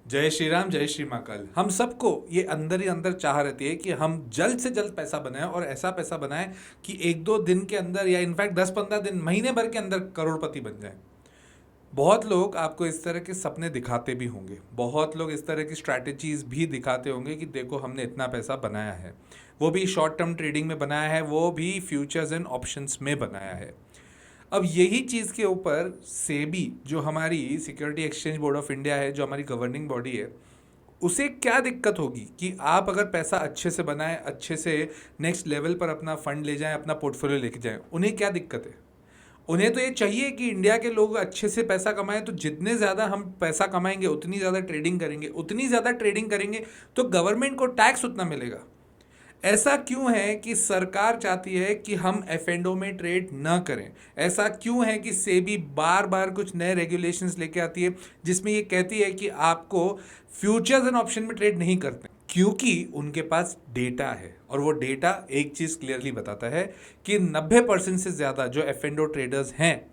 जय श्री राम, जय श्री महाकाल। हम सबको ये अंदर ही अंदर चाह रहती है कि हम जल्द से जल्द पैसा बनाएं और ऐसा पैसा बनाएं कि एक दो दिन के अंदर या इनफैक्ट 10-15 दिन, महीने भर के अंदर करोड़पति बन जाएं। बहुत लोग आपको इस तरह के सपने दिखाते भी होंगे, बहुत लोग इस तरह की स्ट्रैटेजीज भी दिखाते होंगे कि देखो हमने इतना पैसा बनाया है, वो भी शॉर्ट टर्म ट्रेडिंग में बनाया है, वो भी फ्यूचर्स एंड ऑप्शंस में बनाया है। अब यही चीज़ के ऊपर सेबी, जो हमारी security exchange board of India है, जो हमारी गवर्निंग बॉडी है, उसे क्या दिक्कत होगी कि आप अगर पैसा अच्छे से बनाएं, अच्छे से नेक्स्ट लेवल पर अपना फंड ले जाएं, अपना पोर्टफोलियो लेके जाएं। उन्हें क्या दिक्कत है? उन्हें तो ये चाहिए कि इंडिया के लोग अच्छे से पैसा कमाएं, तो जितने ज़्यादा हम पैसा कमाएंगे उतनी ज़्यादा ट्रेडिंग करेंगे, उतनी ज़्यादा ट्रेडिंग करेंगे तो गवर्नमेंट को टैक्स उतना मिलेगा। ऐसा क्यों है कि सरकार चाहती है कि हम एफएनडो में ट्रेड न करें? ऐसा क्यों है कि सेबी बार बार कुछ नए रेगुलेशंस लेके आती है जिसमें ये कहती है कि आपको फ्यूचर्स एंड ऑप्शन में ट्रेड नहीं करते? क्योंकि उनके पास डेटा है, और वो डेटा एक चीज़ क्लियरली बताता है कि 90% से ज़्यादा जो एफएनडो ट्रेडर्स हैं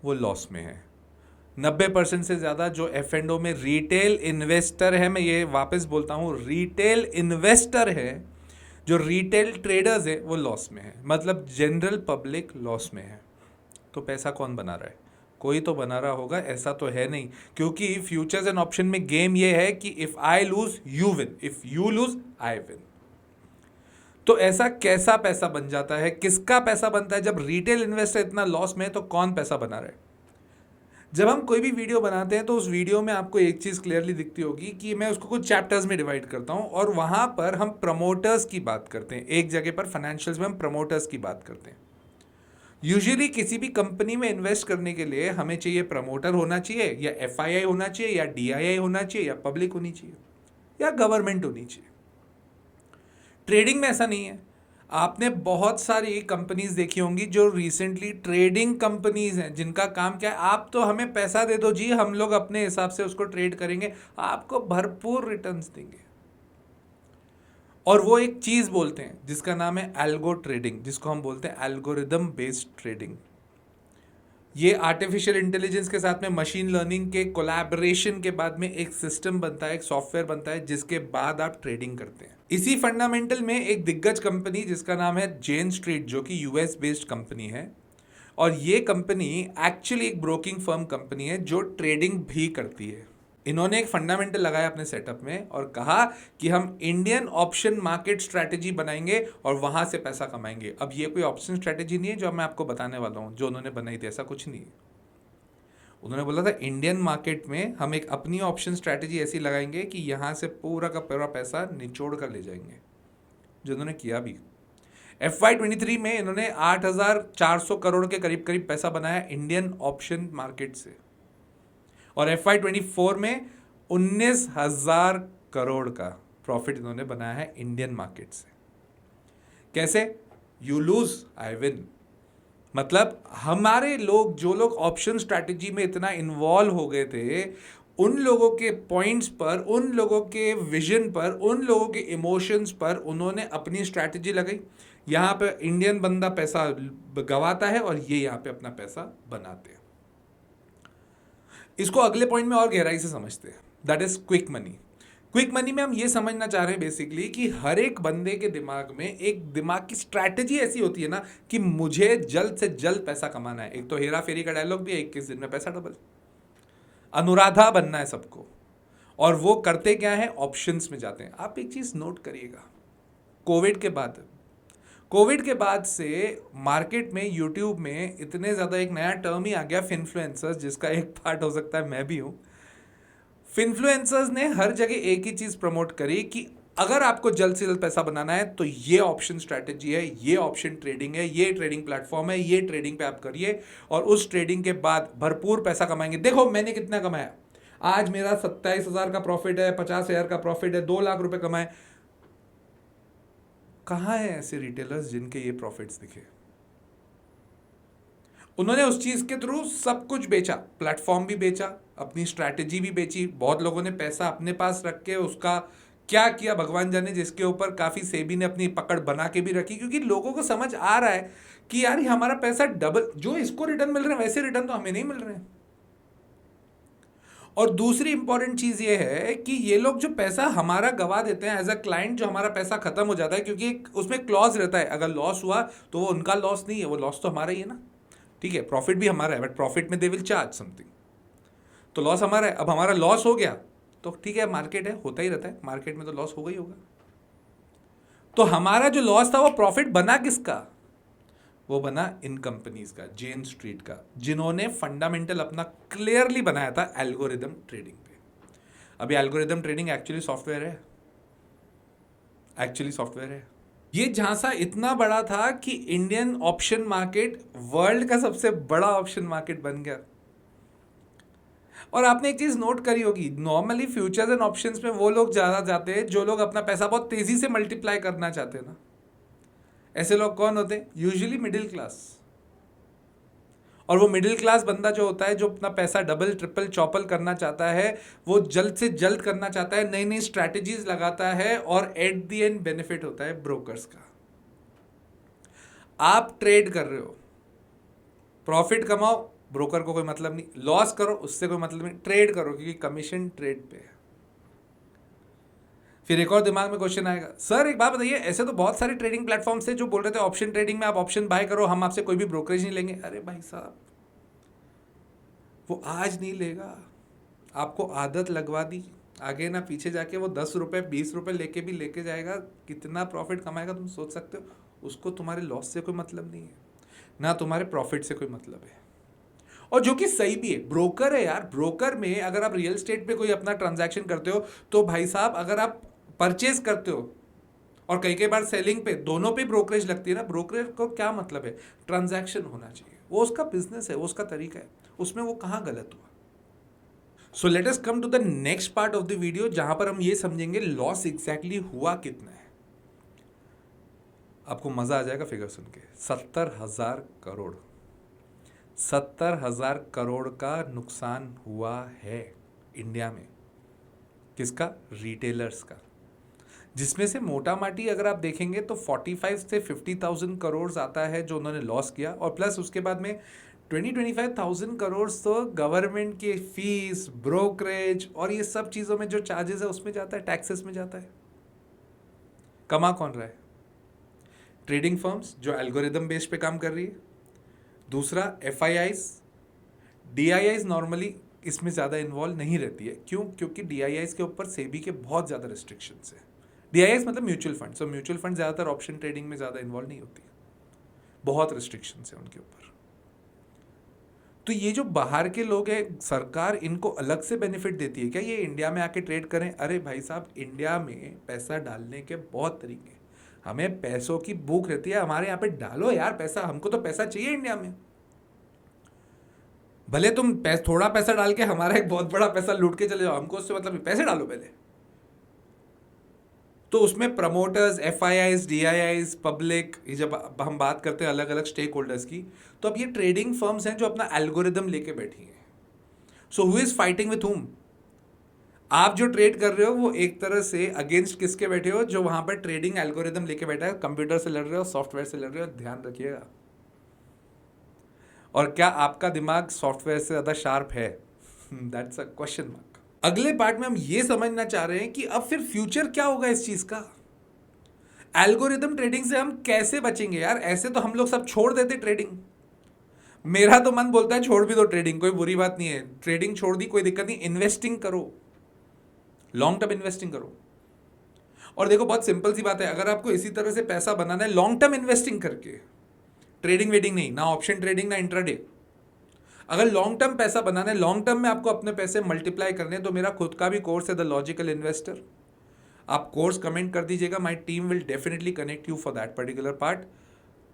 वो लॉस में हैं। 90% से ज़्यादा जो एफएनडो में रिटेल इन्वेस्टर है, मैं ये वापस बोलता हूँ, रिटेल इन्वेस्टर है, जो रिटेल ट्रेडर्स है, वो लॉस में है। मतलब जनरल पब्लिक लॉस में है। तो पैसा कौन बना रहा है? कोई तो बना रहा होगा, ऐसा तो है नहीं, क्योंकि फ्यूचर्स एंड ऑप्शन में गेम ये है कि if I lose you win, if you lose I win. तो ऐसा कैसा पैसा बन जाता है, किसका पैसा बनता है? जब रिटेल इन्वेस्टर इतना लॉस में है तो कौन पैसा बना रहा है? जब हम कोई भी वीडियो बनाते हैं तो उस वीडियो में आपको एक चीज़ क्लियरली दिखती होगी कि मैं उसको कुछ चैप्टर्स में डिवाइड करता हूं, और वहां पर हम प्रमोटर्स की बात करते हैं। एक जगह पर फाइनेंशियल्स में हम प्रमोटर्स की बात करते हैं। यूजुअली किसी भी कंपनी में इन्वेस्ट करने के लिए हमें चाहिए प्रमोटर होना चाहिए, या एफआईआई होना चाहिए, या डीआईआई होना चाहिए, या पब्लिक होनी चाहिए, या गवर्नमेंट होनी चाहिए। ट्रेडिंग में ऐसा नहीं है। आपने बहुत सारी कंपनीज देखी होंगी जो रिसेंटली ट्रेडिंग कंपनीज हैं, जिनका काम क्या है, आप तो हमें पैसा दे दो जी, हम लोग अपने हिसाब से उसको ट्रेड करेंगे, आपको भरपूर रिटर्न्स देंगे। और वो एक चीज बोलते हैं जिसका नाम है एल्गो ट्रेडिंग, जिसको हम बोलते हैं एल्गोरिदम बेस्ड ट्रेडिंग। ये आर्टिफिशियल इंटेलिजेंस के साथ में मशीन लर्निंग के कोलैबोरेशन के बाद में एक सिस्टम बनता है, एक सॉफ्टवेयर बनता है, जिसके बाद आप ट्रेडिंग करते हैं। इसी फंडामेंटल में एक दिग्गज कंपनी जिसका नाम है जेन स्ट्रीट, जो कि यूएस बेस्ड कंपनी है, और ये कंपनी एक्चुअली एक ब्रोकिंग फर्म कंपनी है जो ट्रेडिंग भी करती है। इन्होंने एक फंडामेंटल लगाया अपने सेटअप में और कहा कि हम इंडियन ऑप्शन मार्केट स्ट्रैटेजी बनाएंगे और वहां से पैसा कमाएंगे। अब ये कोई ऑप्शन स्ट्रैटेजी नहीं है जो मैं आपको बताने वाला हूं, जो उन्होंने बनाई थी, ऐसा कुछ नहीं है। उन्होंने बोला था इंडियन मार्केट में हम एक अपनी ऑप्शन स्ट्रैटेजी ऐसी लगाएंगे कि यहां से पूरा का पूरा पैसा निचोड़ कर ले जाएंगे, जो उन्होंने किया भी। FY23 में इन्होंने 8,400 करोड़ के करीब करीब पैसा बनाया इंडियन ऑप्शन मार्केट से, और FY24 में 19,000 करोड़ का प्रॉफिट इन्होंने बनाया है इंडियन मार्केट से। कैसे? You lose I win. मतलब हमारे लोग, जो लोग ऑप्शन स्ट्रैटेजी में इतना इन्वॉल्व हो गए थे, उन लोगों के पॉइंट्स पर, उन लोगों के विजन पर, उन लोगों के इमोशंस पर उन्होंने अपनी स्ट्रैटेजी लगाई। यहाँ पे इंडियन बंदा पैसा गवाता है और ये यहाँ पे अपना पैसा बनाते हैं। इसको अगले पॉइंट में और गहराई से समझते हैं, that is quick money. Quick money में हम ये समझना चाह रहे हैं बेसिकली कि हर एक बंदे के दिमाग में एक दिमाग की स्ट्रैटेजी ऐसी होती है ना कि मुझे जल्द से जल्द पैसा कमाना है। एक तो हेरा फेरी का डायलॉग भी है, 21 दिन में पैसा डबल। अनुराधा बनना है सबको, और वो करते क्या है? ऑप्शंस में जाते हैं। आप एक चीज नोट करिएगा, कोविड के बाद से मार्केट में, यूट्यूब में इतने ज़्यादा एक नया टर्म ही आ गया, फिनफ्लुएंसर्स, जिसका एक पार्ट हो सकता है मैं भी हूँ। फिनफ्लुएंसर्स ने हर जगह एक ही चीज़ प्रमोट करी कि अगर आपको जल्द से जल्द पैसा बनाना है तो ये ऑप्शन स्ट्रैटेजी है, ये ऑप्शन ट्रेडिंग है, ये ट्रेडिंग प्लेटफॉर्म है, ये ट्रेडिंग पे आप करिए और उस ट्रेडिंग के बाद भरपूर पैसा कमाएंगे। देखो मैंने कितना कमाया, आज मेरा 27,000 का प्रॉफिट है, 50,000 का प्रॉफिट है, 2 लाख रुपए कमाए। कहाँ है ऐसे रिटेलर्स जिनके ये प्रॉफिट्स दिखे? उन्होंने उस चीज के थ्रू सब कुछ बेचा, प्लेटफॉर्म भी बेचा, अपनी स्ट्रैटेजी भी बेची। बहुत लोगों ने पैसा अपने पास रख के उसका क्या किया भगवान जाने, जिसके ऊपर काफी सेबी ने अपनी पकड़ बना के भी रखी, क्योंकि लोगों को समझ आ रहा है कि यार हमारा पैसा डबल, जो इसको रिटर्न मिल रहे हैं वैसे रिटर्न तो हमें नहीं मिल रहे हैं। और दूसरी इंपॉर्टेंट चीज ये है कि ये लोग जो पैसा हमारा गवा देते हैं एज अ क्लाइंट, जो हमारा पैसा खत्म हो जाता है, क्योंकि उसमें क्लॉज रहता है अगर लॉस हुआ तो वो उनका लॉस नहीं है, वो लॉस तो हमारा ही है ना। ठीक है, प्रॉफिट भी हमारा है, बट प्रॉफिट में दे विल चार्ज समथिंग। तो लॉस हमारा है, अब हमारा लॉस हो गया तो ठीक है, मार्केट है, होता ही रहता है, मार्केट में तो लॉस होगा ही होगा। तो हमारा जो लॉस था वो प्रॉफिट बना किसका? वो बना इन कंपनीज का, जेन स्ट्रीट का, जिन्होंने फंडामेंटल अपना क्लियरली बनाया था एल्गोरिदम ट्रेडिंग पे। अभी एल्गोरिदम ट्रेडिंग एक्चुअली सॉफ्टवेयर है, एक्चुअली सॉफ्टवेयर है। ये झांसा इतना बड़ा था कि इंडियन ऑप्शन मार्केट वर्ल्ड का सबसे बड़ा ऑप्शन मार्केट बन गया। और आपने एक चीज नोट करी होगी, नॉर्मली फ्यूचर्स एंड ऑप्शंस में वो लोग ज्यादा जाते हैं जो लोग अपना पैसा बहुत तेजी से मल्टीप्लाई करना चाहते हैं ना। ऐसे लोग कौन होते हैं? Usually middle class. और वो मिडिल क्लास बंदा जो होता है, जो अपना पैसा डबल ट्रिपल चौपल करना चाहता है, वो जल्द से जल्द करना चाहता है, नई नई स्ट्रैटेजीज लगाता है, और एट द एंड बेनिफिट होता है ब्रोकर्स का। आप ट्रेड कर रहे हो, प्रॉफिट कमाओ, ब्रोकर को कोई मतलब नहीं, लॉस करो, उससे कोई मतलब नहीं, ट्रेड करो क्योंकि कमीशन ट्रेड पे है। फिर एक और दिमाग में क्वेश्चन आएगा, सर एक बात बताइए, ऐसे तो बहुत सारे ट्रेडिंग प्लेटफॉर्म्स है जो बोल रहे थे ऑप्शन ट्रेडिंग में आप ऑप्शन बाय करो, हम आपसे कोई भी ब्रोकरेज नहीं लेंगे। अरे भाई साहब, वो आज नहीं लेगा, आपको आदत लगवा दी, आगे ना पीछे जाके वो 10 रुपये 20 रुपये लेके भी लेके जाएगा, कितना प्रॉफिट कमाएगा तुम सोच सकते हो? उसको तुम्हारे लॉस से कोई मतलब नहीं है, ना तुम्हारे प्रॉफिट से कोई मतलब है। और जो कि सही भी है, ब्रोकर है यार। ब्रोकर में अगर आप रियल एस्टेट पे कोई अपना ट्रांजैक्शन करते हो तो भाई साहब, अगर आप परचेज करते हो और कई कई बार सेलिंग पे, दोनों पे ब्रोकरेज लगती है ना। ब्रोकर को क्या मतलब है? ट्रांजैक्शन होना चाहिए, वो उसका बिजनेस है, वो उसका तरीका है, उसमें वो कहाँ गलत हुआ। So let us come to the next part of the video, जहां पर हम ये समझेंगे लॉस एग्जैक्टली हुआ कितना है। आपको मजा आ जाएगा फिगर सुन के। 70,000 करोड़, 70,000 करोड़ का नुकसान हुआ है इंडिया में। किसका? रिटेलर्स का। जिसमें से मोटा माटी अगर आप देखेंगे तो 45 से 50,000 करोड़ आता है जो उन्होंने लॉस किया, और प्लस उसके बाद में 25,000 करोड़ तो गवर्नमेंट की फीस, ब्रोकरेज और ये सब चीज़ों में जो चार्जेस है उसमें जाता है, टैक्सेस में जाता है। कमा कौन रहा है? ट्रेडिंग फर्म्स जो एल्गोरिदम बेस पे काम कर रही है। दूसरा FIIs, DIIs नॉर्मली इसमें ज़्यादा इन्वॉल्व नहीं रहती है। क्यों? क्योंकि DIIs के ऊपर सेबी के बहुत ज़्यादा रिस्ट्रिक्शंस है। DIIs मतलब mutual fund, so mutual fund ज़्यादातर ऑप्शन ट्रेडिंग में ज़्यादा इन्वॉल्व नहीं होती, बहुत रिस्ट्रिक्शंस है उनके ऊपर। तो ये जो बाहर के लोग हैं, सरकार इनको अलग से बेनिफिट देती है क्या ये इंडिया में आके ट्रेड करें? अरे भाई साहब, इंडिया में पैसा डालने के बहुत तरीके हैं, हमें पैसों की भूख रहती है, हमारे यहाँ पे डालो यार पैसा, हमको तो पैसा चाहिए इंडिया में। भले तुम थोड़ा पैसा डाल के हमारा एक बहुत बड़ा पैसा लूट के चले जाओ, हमको उससे मतलब पैसे डालो पहले। तो उसमें प्रमोटर्स, FIIs, DIIs, पब्लिक, जब हम बात करते हैं अलग अलग स्टेक होल्डर्स की, तो अब ये ट्रेडिंग फर्म्स हैं जो अपना एल्गोरिदम लेके बैठी हैं। So who is fighting with whom? आप जो ट्रेड कर रहे हो वो एक तरह से अगेंस्ट किसके बैठे हो? जो वहां पर ट्रेडिंग एल्गोरिदम लेके बैठा है, कंप्यूटर से लड़ रहे हो, सॉफ्टवेयर से लड़ रहे हो, ध्यान रखिएगा। और क्या आपका दिमाग सॉफ्टवेयर से ज्यादा शार्प है? That's a question mark. अगले पार्ट में हम ये समझना चाह रहे हैं कि अब फिर फ्यूचर क्या होगा इस चीज का। एल्गोरिदम ट्रेडिंग से हम कैसे बचेंगे यार? ऐसे तो हम लोग सब छोड़ देते ट्रेडिंग। मेरा तो मन बोलता है छोड़ भी दो ट्रेडिंग, कोई बुरी बात नहीं है, ट्रेडिंग छोड़ दी कोई दिक्कत नहीं, इन्वेस्टिंग करो, लॉन्ग टर्म इन्वेस्टिंग करो। और देखो बहुत सिंपल सी बात है, अगर आपको इसी तरह से पैसा बनाना है लॉन्ग टर्म इन्वेस्टिंग करके, ट्रेडिंग वेडिंग नहीं, ना ऑप्शन ट्रेडिंग ना इंट्राडे, अगर लॉन्ग टर्म पैसा बनाना है, लॉन्ग टर्म में आपको अपने पैसे मल्टीप्लाई करने, तो मेरा खुद का भी कोर्स है द लॉजिकल इन्वेस्टर। आप कोर्स कमेंट कर दीजिएगा, my team will definitely connect you for that particular part.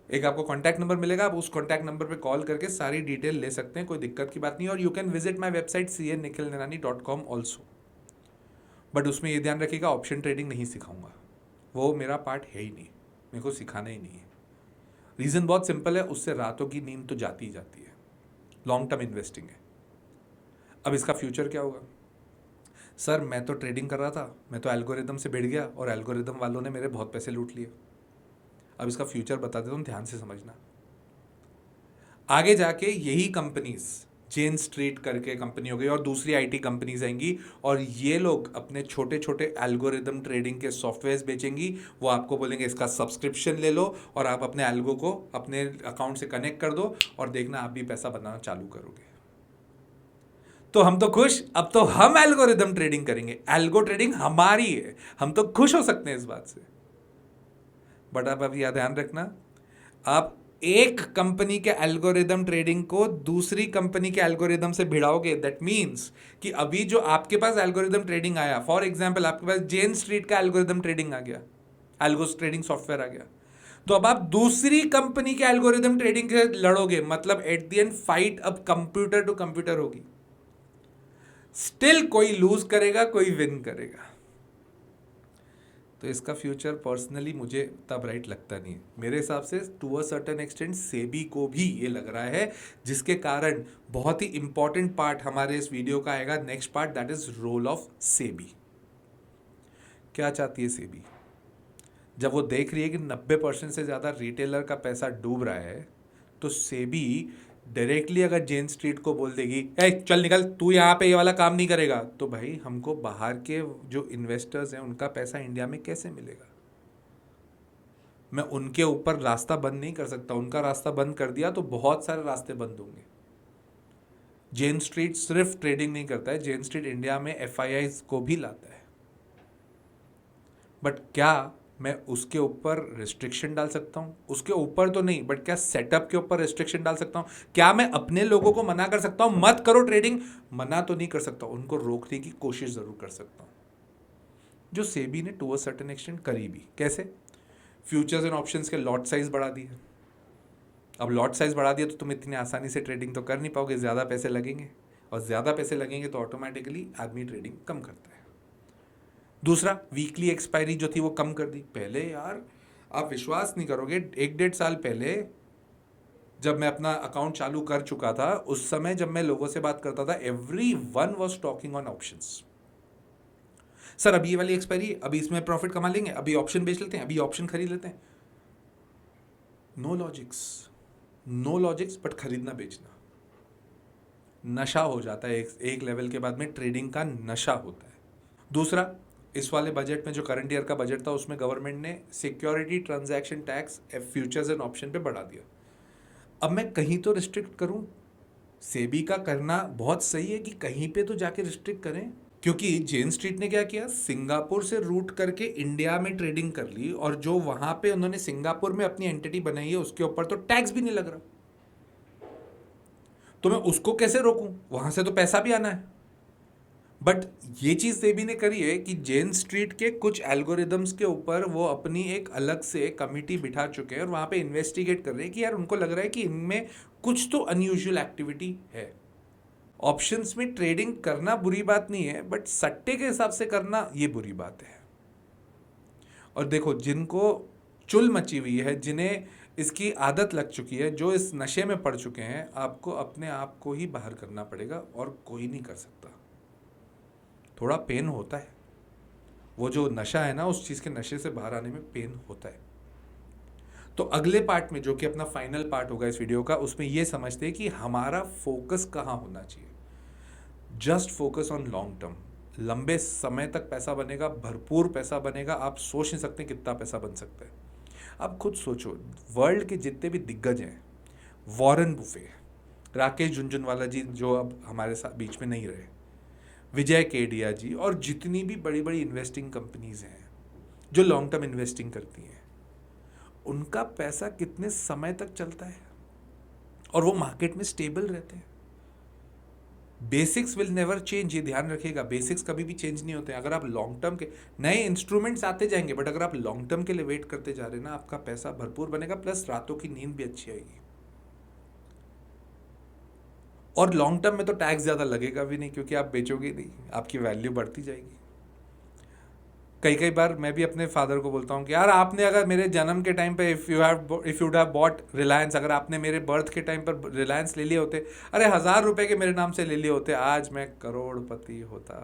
एक आपको कॉन्टैक्ट नंबर मिलेगा, आप उस कॉन्टैक्ट नंबर पे कॉल करके सारी डिटेल ले सकते हैं, कोई दिक्कत की बात नहीं। और you can visit my website cnnikhilnirani.com also. But उसमें ये ध्यान रखिएगा, ऑप्शन ट्रेडिंग नहीं सिखाऊंगा, वो मेरा पार्ट है ही नहीं, मेरे को सिखाना ही नहीं है। रीज़न बहुत सिंपल है, उससे रातों की नींद तो जाती ही जाती है। लॉन्ग टर्म इन्वेस्टिंग है। अब इसका फ्यूचर क्या होगा? सर मैं तो ट्रेडिंग कर रहा था, मैं तो एल्गोरिदम से भिड़ गया और एल्गोरिदम वालों ने मेरे बहुत पैसे लूट लिए। अब इसका फ्यूचर बता देता हूँ, ध्यान से समझना। आगे जाके यही कंपनीज जेन स्ट्रीट करके कंपनी हो गई और दूसरी आईटी कंपनीज आएंगी और ये लोग अपने छोटे छोटे एल्गोरिदम ट्रेडिंग के सॉफ्टवेयर्स बेचेंगी। वो आपको बोलेंगे इसका सब्सक्रिप्शन ले लो और आप अपने एल्गो को अपने अकाउंट से कनेक्ट कर दो और देखना आप भी पैसा बनाना चालू करोगे। तो हम तो खुश, अब तो हम एल्गोरिदम ट्रेडिंग करेंगे, एल्गो ट्रेडिंग हमारी है, हम तो खुश हो सकते हैं इस बात से। बट आप अब यह ध्यान रखना, आप एक कंपनी के एल्गोरिदम ट्रेडिंग को दूसरी कंपनी के एल्गोरिदम से भिड़ाओगे, दैट मीन्स कि अभी जो आपके पास एल्गोरिदम ट्रेडिंग आया, फॉर एग्जांपल आपके पास जेन स्ट्रीट का एल्गोरिदम ट्रेडिंग आ गया, एल्गो ट्रेडिंग सॉफ्टवेयर आ गया, तो अब आप दूसरी कंपनी के एल्गोरिदम ट्रेडिंग से लड़ोगे, मतलब एट द एंड फाइट अब कंप्यूटर टू कंप्यूटर होगी। स्टिल कोई लूज करेगा, कोई विन करेगा। तो इसका फ्यूचर पर्सनली मुझे तब राइट लगता नहीं है। मेरे हिसाब से to a certain extent SEBI को भी ये लग रहा है, जिसके कारण बहुत ही इंपॉर्टेंट पार्ट हमारे इस वीडियो का आएगा, next part, that is role of SEBI. क्या चाहती है सेबी? जब वो देख रही है कि 90% से ज़्यादा रिटेलर का पैसा डूब रहा है, तो सेबी डायरेक्टली अगर जेन स्ट्रीट को बोल देगी ए चल निकल, तू यहाँ पे ये वाला काम नहीं करेगा, तो भाई हमको बाहर के जो इन्वेस्टर्स हैं उनका पैसा इंडिया में कैसे मिलेगा? मैं उनके ऊपर रास्ता बंद नहीं कर सकता, उनका रास्ता बंद कर दिया तो बहुत सारे रास्ते बंद होंगे। जेन स्ट्रीट सिर्फ ट्रेडिंग नहीं करता है, जेन स्ट्रीट इंडिया में एफआईआईज को भी लाता है। बट क्या मैं उसके ऊपर रिस्ट्रिक्शन डाल सकता हूँ? उसके ऊपर तो नहीं, बट क्या सेटअप के ऊपर रिस्ट्रिक्शन डाल सकता हूँ? क्या मैं अपने लोगों को मना कर सकता हूँ मत करो ट्रेडिंग? मना तो नहीं कर सकता, उनको रोकने की कोशिश जरूर कर सकता हूँ, जो सेबी ने टू अ सर्टेन एक्सटेंट करी भी। कैसे? फ्यूचर्स एंड ऑप्शंस के लॉट साइज बढ़ा दिए। अब लॉट साइज बढ़ा दिया तो तुम इतनी आसानी से ट्रेडिंग तो कर नहीं पाओगे, ज़्यादा पैसे लगेंगे, और ज़्यादा पैसे लगेंगे तो ऑटोमेटिकली आदमी ट्रेडिंग कम करता है। दूसरा, वीकली एक्सपायरी जो थी वो कम कर दी। पहले यार आप विश्वास नहीं करोगे, 1-1.5 साल पहले जब मैं अपना अकाउंट चालू कर चुका था, उस समय जब मैं लोगों से बात करता था, everyone was talking on options. Sir अभी ये वाली एक्सपायरी, अभी इसमें प्रॉफिट कमा लेंगे, अभी ऑप्शन बेच लेते हैं, अभी ऑप्शन खरीद लेते हैं। No logics, no logics, but खरीदना बेचना नशा हो जाता है, एक लेवल के बाद में ट्रेडिंग का नशा होता है। दूसरा, इस वाले बजट में जो करंट ईयर का बजट था उसमें गवर्नमेंट ने security transaction tax futures and option पे बढ़ा दिया। अब मैं कहीं तो रिस्ट्रिक्ट करूं, सेबी का करना बहुत सही है कि कहीं पे तो जाके रिस्ट्रिक्ट करें, क्योंकि जेन स्ट्रीट ने क्या किया, सिंगापुर से रूट करके इंडिया में ट्रेडिंग कर ली, और जो वहां पे उन्होंने सिंगापुर में अपनी एंटिटी बनाई है उसके ऊपर तो टैक्स भी नहीं लग रहा, तो मैं उसको कैसे रोकूं? वहां से तो पैसा भी आना है। बट ये चीज़ सेबी ने करी है कि जेन स्ट्रीट के कुछ एल्गोरिदम्स के ऊपर वो अपनी एक अलग से कमिटी बिठा चुके हैं और वहाँ पे इन्वेस्टिगेट कर रहे हैं कि यार उनको लग रहा है कि इनमें कुछ तो अनयूजुअल एक्टिविटी है। ऑप्शंस में ट्रेडिंग करना बुरी बात नहीं है, बट सट्टे के हिसाब से करना ये बुरी बात है। और देखो, जिनको चुल मची हुई है, जिन्हें इसकी आदत लग चुकी है, जो इस नशे में पड़ चुके हैं, आपको अपने आप को ही बाहर करना पड़ेगा और कोई नहीं कर सकता। थोड़ा पेन होता है, वो जो नशा है ना, उस चीज़ के नशे से बाहर आने में पेन होता है। तो अगले पार्ट में, जो कि अपना फाइनल पार्ट होगा इस वीडियो का, उसमें ये समझते हैं कि हमारा फोकस कहाँ होना चाहिए। Just focus on long term, लंबे समय तक पैसा बनेगा, भरपूर पैसा बनेगा, आप सोच नहीं सकते कितना पैसा बन सकता है। आप खुद सोचो, वर्ल्ड के जितने भी दिग्गज हैं, वॉरेन बुफे, राकेश झुनझुनवाला जी जो अब हमारे साथ बीच में नहीं रहे, विजय केडिया जी, और जितनी भी बड़ी बड़ी इन्वेस्टिंग कंपनीज हैं जो लॉन्ग टर्म इन्वेस्टिंग करती हैं, उनका पैसा कितने समय तक चलता है और वो मार्केट में स्टेबल रहते हैं। बेसिक्स विल नेवर चेंज, ये ध्यान रखिएगा, बेसिक्स कभी भी चेंज नहीं होते हैं। अगर आप लॉन्ग टर्म के, नए इंस्ट्रूमेंट्स आते जाएंगे, बट अगर आप लॉन्ग टर्म के लिए वेट करते जा रहे हैं ना, आपका पैसा भरपूर बनेगा, प्लस रातों की नींद भी अच्छी आएगी। और लॉन्ग टर्म में तो टैक्स ज़्यादा लगेगा भी नहीं, क्योंकि आप बेचोगे नहीं, आपकी वैल्यू बढ़ती जाएगी। कई कई बार मैं भी अपने फादर को बोलता हूँ कि यार आपने अगर मेरे जन्म के टाइम पे if you'd have bought Reliance, अगर आपने मेरे बर्थ के टाइम पर रिलायंस ले लिए होते, अरे 1,000 रुपये के मेरे नाम से ले लिए होते, आज मैं करोड़पति होता।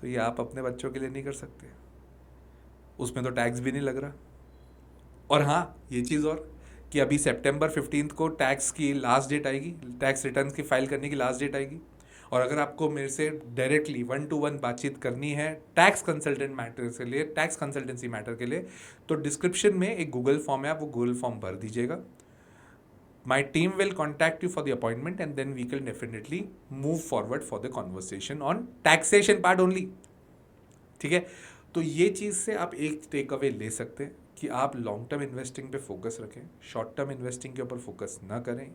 तो ये आप अपने बच्चों के लिए नहीं कर सकते, उसमें तो टैक्स भी नहीं लग रहा। और हाँ, ये चीज़ और कि अभी सितंबर 15 को टैक्स की लास्ट डेट आएगी, टैक्स रिटर्न की फाइल करने की लास्ट डेट आएगी। और अगर आपको मेरे से डायरेक्टली 1-to-1 बातचीत करनी है टैक्स कंसल्टेंट मैटर के लिए, टैक्स कंसल्टेंसी मैटर के लिए, तो डिस्क्रिप्शन में एक गूगल फॉर्म है, आप वो गूगल फॉर्म भर दीजिएगा। My team will contact you for the appointment and then we can definitely move forward for the conversation on taxation part only. ठीक है, तो ये चीज़ से आप एक टेक अवे ले सकते हैं कि आप लॉन्ग टर्म इन्वेस्टिंग पे फोकस रखें, शॉर्ट टर्म इन्वेस्टिंग के ऊपर फोकस ना करें।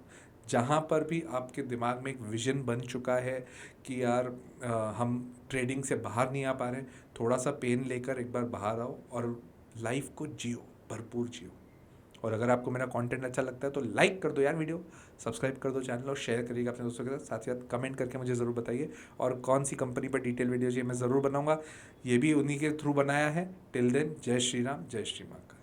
जहाँ पर भी आपके दिमाग में एक विजन बन चुका है कि यार हम ट्रेडिंग से बाहर नहीं आ पा रहे, थोड़ा सा पेन लेकर एक बार बाहर आओ और लाइफ को जियो, भरपूर जियो। और अगर आपको मेरा कंटेंट अच्छा लगता है तो लाइक कर दो यार वीडियो, सब्सक्राइब कर दो चैनल और शेयर करिएगा अपने दोस्तों के साथ। साथ ही साथ कमेंट करके मुझे ज़रूर बताइए और कौन सी कंपनी पर डिटेल वीडियो चाहिए, मैं ज़रूर बनाऊंगा। ये भी उन्हीं के थ्रू बनाया है। टिल देन, जय श्री राम, जय श्री महाकाल।